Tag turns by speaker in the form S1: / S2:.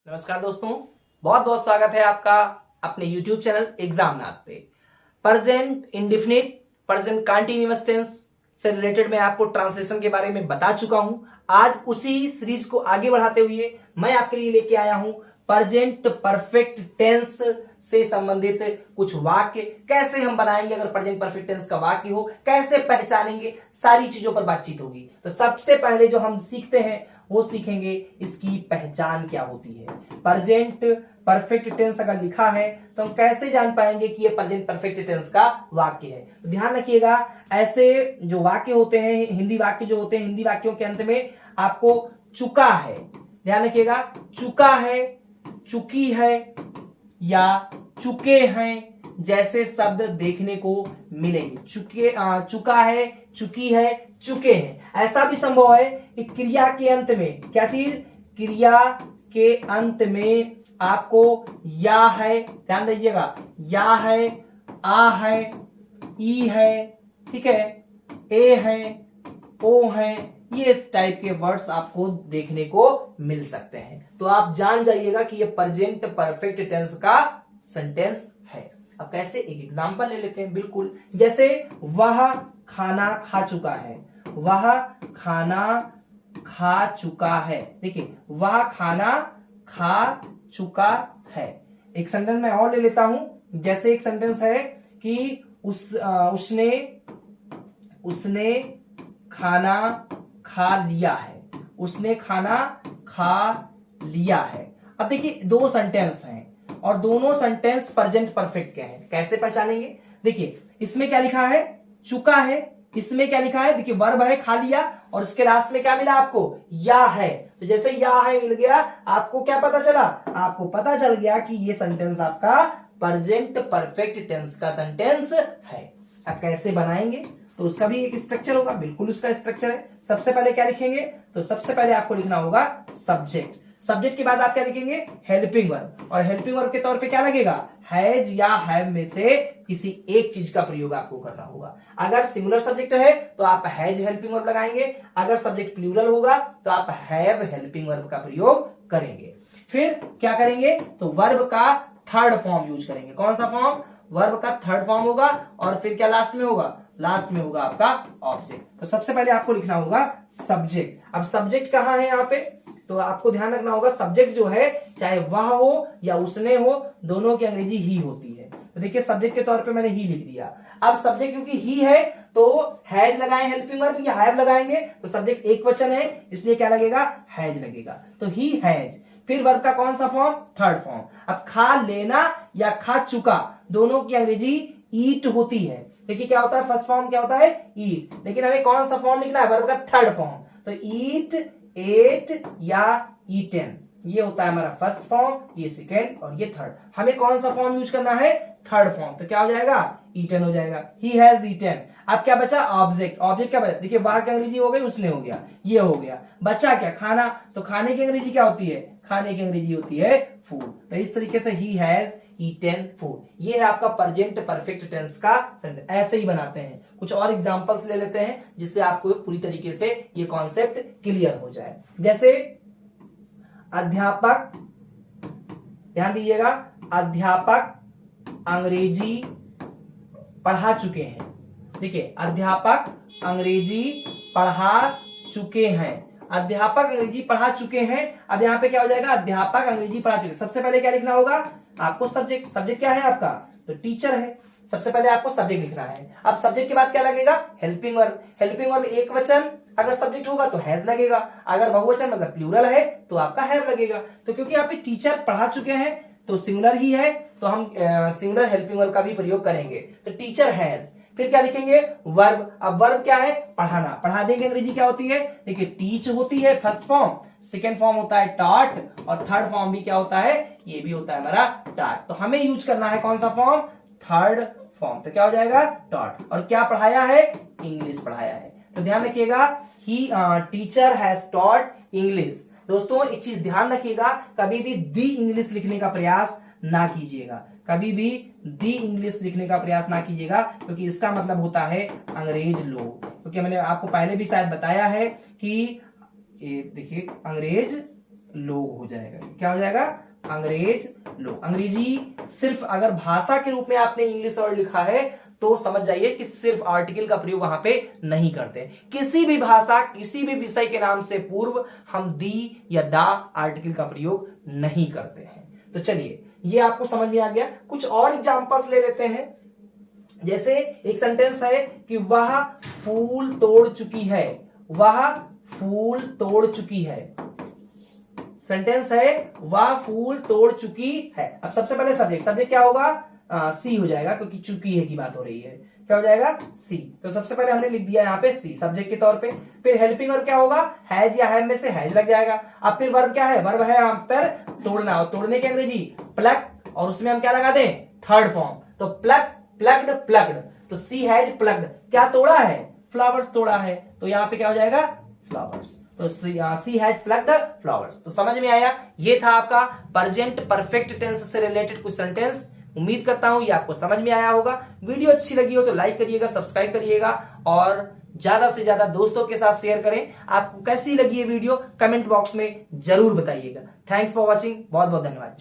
S1: नमस्कार दोस्तों, बहुत बहुत स्वागत है आपका अपने YouTube चैनल एग्जाम नाथ पे। Present indefinite, present continuous tense से रिलेटेड मैं आपको ट्रांसलेशन के बारे में बता चुका हूं। आज उसी सीरीज को आगे बढ़ाते हुए मैं आपके लिए लेके आया हूं प्रेजेंट परफेक्ट टेंस से संबंधित कुछ वाक्य। कैसे हम बनाएंगे, अगर प्रेजेंट परफेक्ट टेंस का वाक्य हो कैसे पहचानेंगे, सारी चीजों पर बातचीत होगी। तो सबसे पहले जो हम सीखते हैं वो सीखेंगे इसकी पहचान क्या होती है। प्रेजेंट परफेक्ट टेंस अगर लिखा है तो हम कैसे जान पाएंगे कि ये प्रेजेंट परफेक्ट टेंस का वाक्य है। तो ध्यान रखिएगा, ऐसे जो वाक्य होते हैं, हिंदी वाक्य जो होते हैं, हिंदी वाक्यों के अंत में आपको चुका है, ध्यान रखिएगा, चुका है, चुकी है या चुके हैं जैसे शब्द देखने को मिलेंगे। चुका है, चुकी है, चुके हैं। ऐसा भी संभव है कि क्रिया के अंत में, क्या चीज, क्रिया के अंत में आपको या है, ध्यान दीजिएगा, या है, आ है, ई है, ठीक है, ए है, ओ है, ये इस टाइप के वर्ड्स आपको देखने को मिल सकते हैं। तो आप जान जाइएगा कि ये प्रेजेंट परफेक्ट टेंस का सेंटेंस है। अब कैसे, एक एग्जांपल ले लेते हैं। बिल्कुल, जैसे वह खाना खा चुका है, वह खाना खा चुका है। देखिए, वह खाना खा चुका है। एक सेंटेंस मैं और ले लेता हूं। जैसे एक सेंटेंस है कि उसने खाना खा लिया है, उसने खाना खा लिया है। अब देखिए, दो सेंटेंस हैं और दोनों सेंटेंस प्रेजेंट परफेक्ट के हैं। कैसे पहचानेंगे? देखिए, इसमें क्या लिखा है, चुका है। इसमें क्या लिखा है, देखिए वर्ब है, खा लिया, और इसके लास्ट में क्या मिला आपको, या है। तो जैसे या है मिल गया, आपको क्या पता चला, आपको पता चल गया कि ये सेंटेंस आपका प्रेजेंट परफेक्ट टेंस का सेंटेंस है। अब कैसे बनाएंगे, तो उसका भी एक स्ट्रक्चर होगा। बिल्कुल उसका स्ट्रक्चर है। सबसे पहले क्या लिखेंगे, तो सबसे पहले आपको लिखना होगा सब्जेक्ट। सब्जेक्ट के बाद आप क्या लिखेंगे, हेल्पिंग वर्ब, और हेल्पिंग वर्ब के तौर पे क्या लगेगा, हैज या हैव में से किसी एक चीज का प्रयोग आपको करना होगा। अगर सिंगुलर सब्जेक्ट है तो आप हैज हेल्पिंग वर्ब लगाएंगे, अगर सब्जेक्ट प्लूरल होगा तो आप हैव हेल्पिंग वर्ब का प्रयोग करेंगे। फिर क्या करेंगे, तो वर्ब का थर्ड फॉर्म यूज करेंगे। कौन सा फॉर्म, वर्ब का थर्ड फॉर्म होगा, और फिर क्या लास्ट में होगा, लास्ट में होगा आपका ऑब्जेक्ट। तो सबसे पहले आपको लिखना होगा सब्जेक्ट। अब सब्जेक्ट कहां है यहाँ पे, तो आपको ध्यान रखना होगा, सब्जेक्ट जो है चाहे वह हो या उसने हो, दोनों की अंग्रेजी ही होती है। तो देखिए, सब्जेक्ट के तौर पे मैंने ही लिख दिया। अब सब्जेक्ट क्योंकि ही है तो हैज लगाए हेल्पिंग वर्ब या हैव लगाएंगे, तो सब्जेक्ट एक वचन है इसलिए क्या लगेगा, हैज लगेगा। तो ही हैज। फिर वर्ब का कौन सा फॉर्म, थर्ड फॉर्म। अब खा लेना या खा चुका, दोनों की अंग्रेजी ईट होती है। देखिए क्या होता है, फर्स्ट फॉर्म क्या होता है, ईट, लेकिन हमें कौन सा फॉर्म लिखना है, वर्ब का थर्ड फॉर्म। तो ईट, एट या ईटेन, ये होता है हमारा फर्स्ट फॉर्म, ये सेकेंड और ये थर्ड। हमें कौन सा फॉर्म यूज करना है, थर्ड फॉर्म। तो क्या हो जाएगा, ईटन हो जाएगा, ही हैज ईटन। अब क्या बचा, ऑब्जेक्ट। ऑब्जेक्ट क्या बचा, देखिए वह की अंग्रेजी हो गई, उसने हो गया, ये हो गया। बचा क्या, खाना। तो खाने की अंग्रेजी क्या होती है, खाने की अंग्रेजी होती है फूड। तो इस तरीके से ही हैज ईटन फूड, ये है आपका प्रेजेंट परफेक्ट टेंस का सेंटेंस। ऐसे ही बनाते हैं। कुछ और एग्जांपल्स ले लेते हैं जिससे आपको पूरी तरीके से ये कॉन्सेप्ट क्लियर हो जाए। जैसे अध्यापक, ध्यान दीजिएगा, अध्यापक अंग्रेजी पढ़ा चुके हैं। देखिए, अध्यापक अंग्रेजी पढ़ा चुके हैं, अध्यापक अंग्रेजी पढ़ा चुके हैं। अब यहाँ पे क्या हो जाएगा, अध्यापक अंग्रेजी पढ़ा चुके हैं। सबसे पहले क्या लिखना होगा आपको, सब्जेक्ट। सब्जेक्ट क्या है आपका, तो टीचर है। सबसे पहले आपको सब्जेक्ट लिखना है। अब सब्जेक्ट के बाद क्या लगेगा, हेल्पिंग वर्ब। हेल्पिंग वर्ब एक वचन अगर सब्जेक्ट होगा तो हैज लगेगा, अगर बहुवचन मतलब प्लूरल है तो आपका हैव लगेगा। तो क्योंकि यहाँ पे टीचर पढ़ा चुके हैं तो सिंगुलर ही है, तो हम सिंगुलर हेल्पिंग वर्ब का भी प्रयोग करेंगे। तो टीचर हैज। फिर क्या लिखेंगे, वर्ब। अब वर्ब क्या है, पढ़ाना। पढ़ाने की अंग्रेजी क्या होती है, देखिए टीच होती है फर्स्ट फॉर्म, सेकेंड फॉर्म होता है टॉट, और थर्ड फॉर्म भी क्या होता है, ये भी होता है हमारा टॉट। तो हमें यूज करना है कौन सा फॉर्म, थर्ड फॉर्म। तो क्या हो जाएगा, टॉट। और क्या पढ़ाया है, इंग्लिश पढ़ाया है। तो ध्यान रखिएगा, ही टीचर हैज टॉट इंग्लिश। दोस्तों एक चीज ध्यान रखिएगा, कभी भी दी इंग्लिश लिखने का प्रयास ना कीजिएगा, कभी भी दी इंग्लिश लिखने का प्रयास ना कीजिएगा, क्योंकि इसका मतलब होता है अंग्रेज लोग। क्योंकि मैंने आपको पहले भी शायद बताया है कि देखिए अंग्रेज लोग हो जाएगा। क्या हो जाएगा? अंग्रेज लोग। अंग्रेजी सिर्फ अगर भाषा के रूप में आपने इंग्लिश वर्ड लिखा है तो समझ जाइए कि सिर्फ आर्टिकल का प्रयोग वहां पे नहीं करते। किसी भी भाषा, किसी भी विषय के नाम से पूर्व हम दी या दा आर्टिकल का प्रयोग नहीं करते हैं। तो चलिए, ये आपको समझ में आ गया। कुछ और एग्जांपल्स ले लेते हैं। जैसे एक सेंटेंस है कि वह फूल तोड़ चुकी है। वह फूल तोड़ चुकी है। सेंटेंस है वह फूल तोड़ चुकी है। अब सबसे पहले सब्जेक्ट क्या होगा? सी हो जाएगा, क्योंकि चुकी है की बात हो रही है। क्या हो जाएगा? सी। तो सबसे पहले हमने लिख दिया यहाँ पे सी सब्जेक्ट के तौर पे। फिर हेल्पिंग और क्या होगा? हैज या हैव में से हैज लग जाएगा। अब फिर वर्ब क्या है? वर्ब है यहाँ पर तोड़ना, और तोड़ने की अंग्रेजी प्लक, और उसमें हम क्या लगा दें? Third form. तो प्लक, प्लक्ड, प्लक्ड। तो सी हैज प्लक्ड, क्या तोड़ा है? फ्लावर्स तोड़ा है। तो यहाँ पे क्या हो जाएगा? फ्लावर्स। तो सी हैज प्लक्ड फ्लावर्स। तो समझ में आया? ये था आपका प्रेजेंट परफेक्ट टेंस से रिलेटेड कुछ सेंटेंस। उम्मीद करता हूं ये आपको समझ में आया होगा। वीडियो अच्छी लगी हो तो लाइक करिएगा, सब्सक्राइब करिएगा, और ज्यादा से ज्यादा दोस्तों के साथ शेयर करें। आपको कैसी लगी ये वीडियो कमेंट बॉक्स में जरूर बताइएगा। Thanks for watching. बहुत बहुत धन्यवाद।